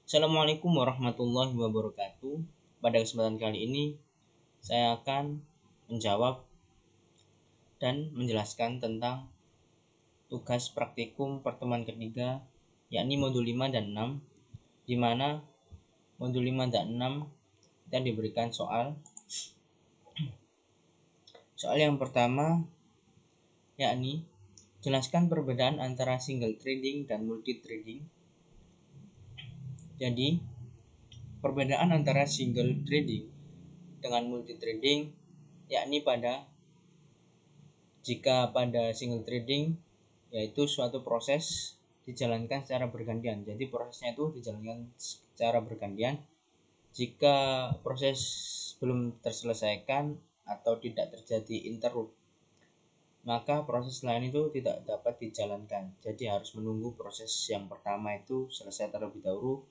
Assalamualaikum warahmatullahi wabarakatuh. Pada kesempatan kali ini saya akan menjawab dan menjelaskan tentang tugas praktikum pertemuan ketiga, yakni modul 5 dan 6, di mana modul 5 dan 6 kita diberikan soal yang pertama, yakni jelaskan perbedaan antara single threading dan multi threading. Jadi perbedaan antara single threading dengan multi threading yakni jika pada single threading yaitu suatu proses dijalankan secara bergantian. Jadi prosesnya itu dijalankan secara bergantian. Jika proses belum terselesaikan atau tidak terjadi interrupt, maka proses lain itu tidak dapat dijalankan. Jadi harus menunggu proses yang pertama itu selesai terlebih dahulu,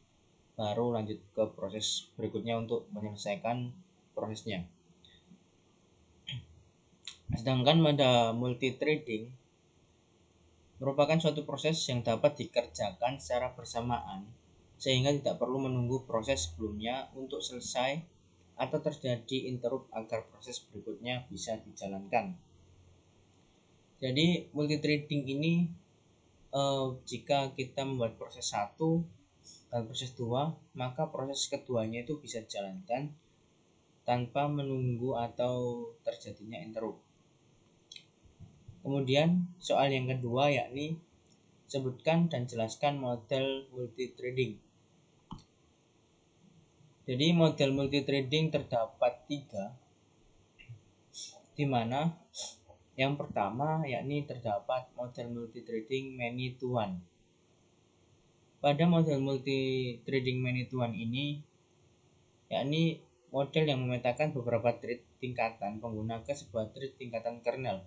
baru lanjut ke proses berikutnya untuk menyelesaikan prosesnya. Sedangkan pada multi threading merupakan suatu proses yang dapat dikerjakan secara bersamaan sehingga tidak perlu menunggu proses sebelumnya untuk selesai atau terjadi interrupt agar proses berikutnya bisa dijalankan. Jadi multi threading ini jika kita membuat proses 1 dan proses 2, maka proses keduanya itu bisa dijalankan tanpa menunggu atau terjadinya interrupt. Kemudian soal yang kedua yakni sebutkan dan jelaskan model multi-threading. Jadi model multi-threading terdapat 3, di mana yang pertama yakni terdapat model multi-threading many to one. Pada model multi-threading many to one ini yakni model yang memetakan beberapa thread tingkatan pengguna ke sebuah thread tingkatan kernel.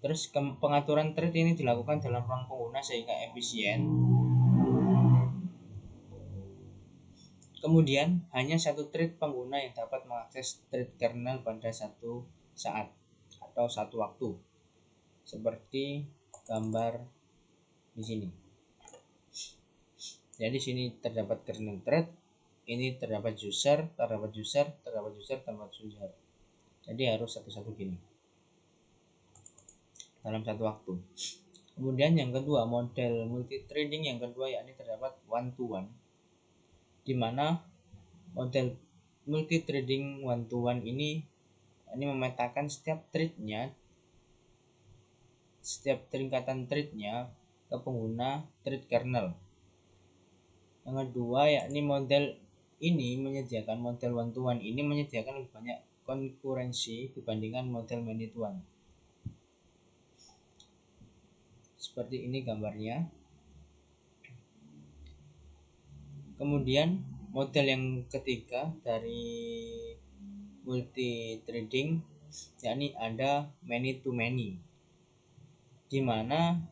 Terus pengaturan thread ini dilakukan dalam ruang pengguna sehingga efisien. Kemudian hanya satu thread pengguna yang dapat mengakses thread kernel pada satu saat atau satu waktu, seperti gambar di sini. Jadi di sini terdapat kernel thread, ini terdapat user. Jadi harus satu-satu gini dalam satu waktu. Kemudian yang kedua, model multi-threading yang kedua yakni terdapat one to one, di mana model multi-threading one to one ini memetakan setiap tingkatan threadnya ke pengguna thread kernel. Yang kedua yakni model one to one ini menyediakan lebih banyak konkurensi dibandingkan model many to one. Seperti ini gambarnya. Kemudian model yang ketiga dari multi threading yakni ada many to many, di mana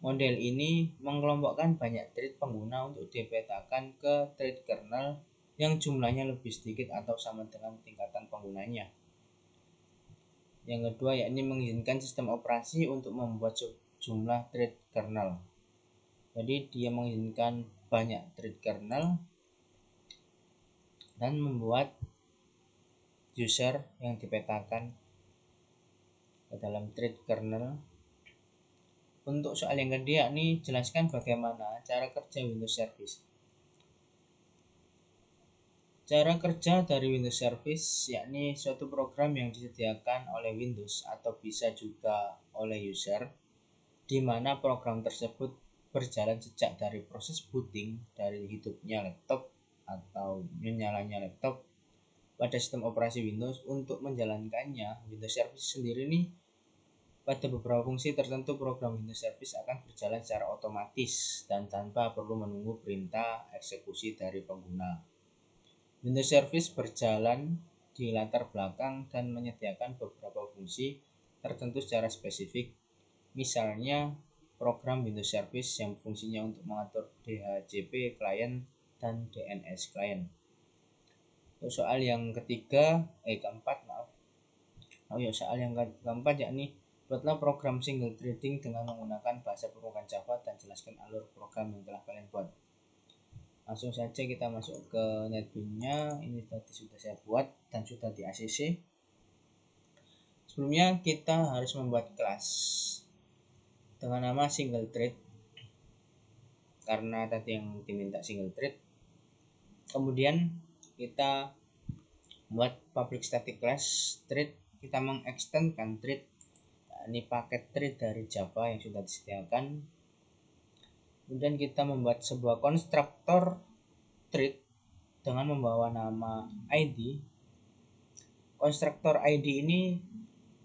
model ini mengelompokkan banyak thread pengguna untuk dipetakan ke thread kernel yang jumlahnya lebih sedikit atau sama dengan tingkatan penggunanya. Yang kedua yakni mengizinkan sistem operasi untuk membuat jumlah thread kernel. Jadi dia mengizinkan banyak thread kernel dan membuat user yang dipetakan ke dalam thread kernel. Untuk soal yang kedua yakni jelaskan bagaimana cara kerja Windows Service. Cara kerja dari Windows Service yakni suatu program yang disediakan oleh Windows atau bisa juga oleh user, di mana program tersebut berjalan sejak dari proses booting dari hidupnya laptop atau menyalanya laptop pada sistem operasi Windows. Untuk menjalankannya, Windows Service sendiri nih pada beberapa fungsi tertentu program Windows Service akan berjalan secara otomatis dan tanpa perlu menunggu perintah eksekusi dari pengguna. Windows Service berjalan di latar belakang dan menyediakan beberapa fungsi tertentu secara spesifik. Misalnya program Windows Service yang fungsinya untuk mengatur DHCP client dan DNS client. Untuk soal yang keempat yakni buatlah program single threading dengan menggunakan bahasa pemrograman Java dan jelaskan alur program yang telah kalian buat. Langsung saja kita masuk ke NetBeans-nya. Ini tadi sudah saya buat dan sudah di ACC. Sebelumnya kita harus membuat kelas dengan nama single thread, karena tadi yang diminta single thread. Kemudian kita buat public static class thread. Kita mengextendkan thread, ini paket thread dari Java yang sudah disediakan. Kemudian kita membuat sebuah konstruktor thread dengan membawa nama ID. Konstruktor ID ini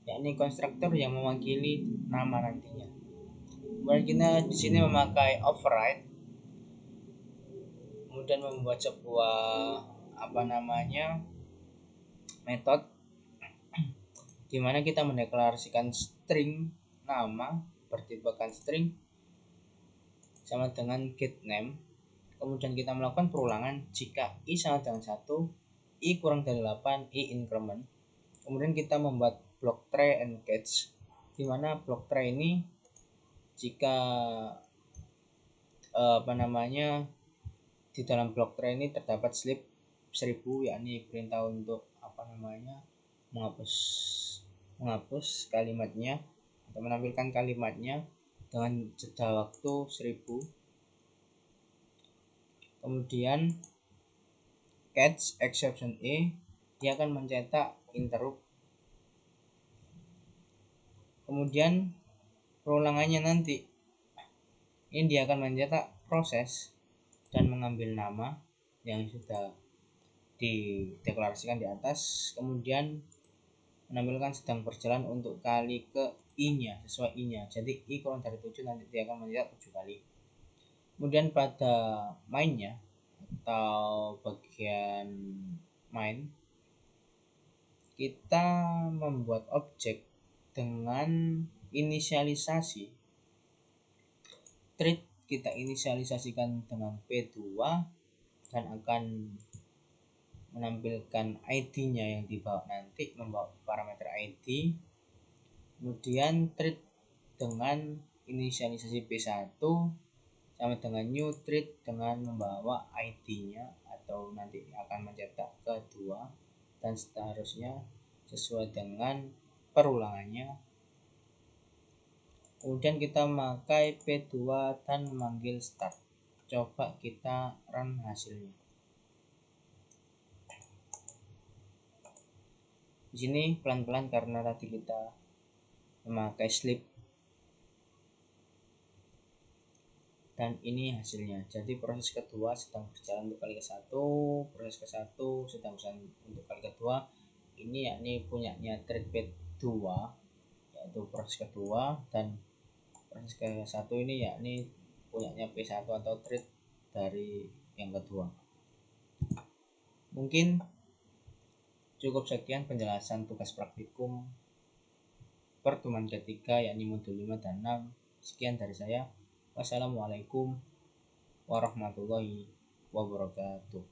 yakni konstruktor yang mewakili nama nantinya. Kemudian kita di sini memakai override, kemudian membuat sebuah metode di mana kita mendeklarasikan string nama bertipekan string sama dengan getName. Kemudian kita melakukan perulangan jika i sama dengan 1, i kurang dari 8, i increment. Kemudian kita membuat block try and catch, di mana block try ini jika di dalam block try ini terdapat slip 1000, yakni perintah untuk menghapus kalimatnya atau menampilkan kalimatnya dengan jeda waktu 1000. Kemudian catch exception E, dia akan mencetak interrupt. Kemudian perulangannya nanti ini dia akan mencetak proses dan mengambil nama yang sudah dideklarasikan di atas, kemudian menampilkan sedang berjalan untuk kali ke i-nya, sesuai i-nya. Jadi i kurang dari 7, nanti dia akan mencetak 7 kali. Kemudian pada main-nya atau bagian main, kita membuat objek dengan inisialisasi thread. Kita inisialisasikan dengan P2 dan akan menampilkan ID-nya yang dibawa nanti, membawa parameter ID. Kemudian thread dengan inisialisasi P1 sama dengan new thread dengan membawa ID-nya atau nanti akan mencetak kedua dan seterusnya sesuai dengan perulangannya. Kemudian kita memakai P2 dan memanggil start. Coba kita run hasilnya. Di sini pelan-pelan karena tadi kita memakai slip. Dan ini hasilnya. Jadi proses kedua sedang berjalan untuk kali ke-1, proses ke-1 sedang berjalan untuk kali kedua. Ini yakni punyanya thread P2, yaitu proses kedua, dan proses ke-1 ini yakni punyanya P1 atau thread dari yang kedua. Mungkin cukup sekian penjelasan tugas praktikum pertemuan ketiga yakni modul 5 dan 6. Sekian dari saya. Wassalamualaikum warahmatullahi wabarakatuh.